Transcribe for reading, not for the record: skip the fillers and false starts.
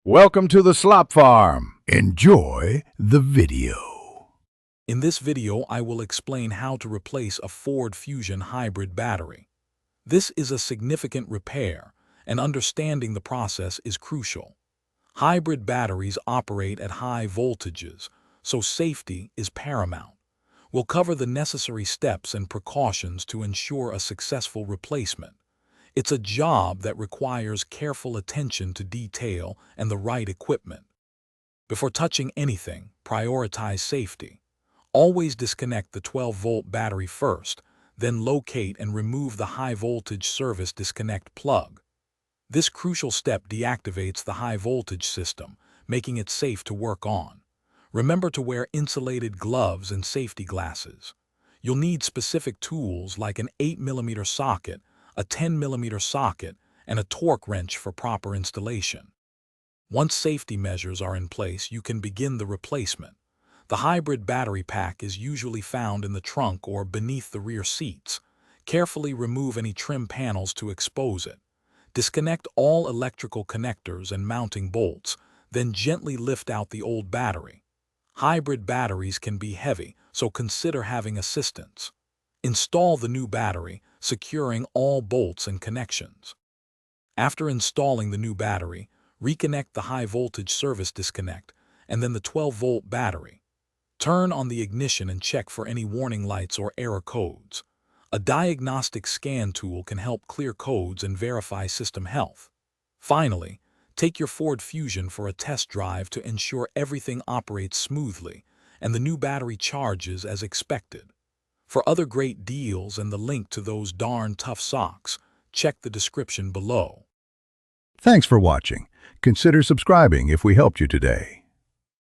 Welcome to the Slop Farm. Enjoy the video. In this video, I will explain how to replace a Ford Fusion hybrid battery. This is a significant repair, and understanding the process is crucial. Hybrid batteries operate at high voltages, so safety is paramount. We'll cover the necessary steps and precautions to ensure a successful replacement. It's a job that requires careful attention to detail and the right equipment. Before touching anything, prioritize safety. Always disconnect the 12-volt battery first, then locate and remove the high-voltage service disconnect plug. This crucial step deactivates the high-voltage system, making it safe to work on. Remember to wear insulated gloves and safety glasses. You'll need specific tools like an 8mm socket, a 10mm socket, and a torque wrench for proper installation. Once safety measures are in place, you can begin the replacement. The hybrid battery pack is usually found in the trunk or beneath the rear seats. Carefully remove any trim panels to expose it. Disconnect all electrical connectors and mounting bolts, then gently lift out the old battery. Hybrid batteries can be heavy, so consider having assistance. Install the new battery, securing all bolts and connections. After installing the new battery, reconnect the high-voltage service disconnect and then the 12-volt battery. Turn on the ignition and check for any warning lights or error codes. A diagnostic scan tool can help clear codes and verify system health. Finally, take your Ford Fusion for a test drive to ensure everything operates smoothly and the new battery charges as expected. For other great deals and the link to those darn tough socks, check the description below. Thanks for watching. Consider subscribing if we helped you today.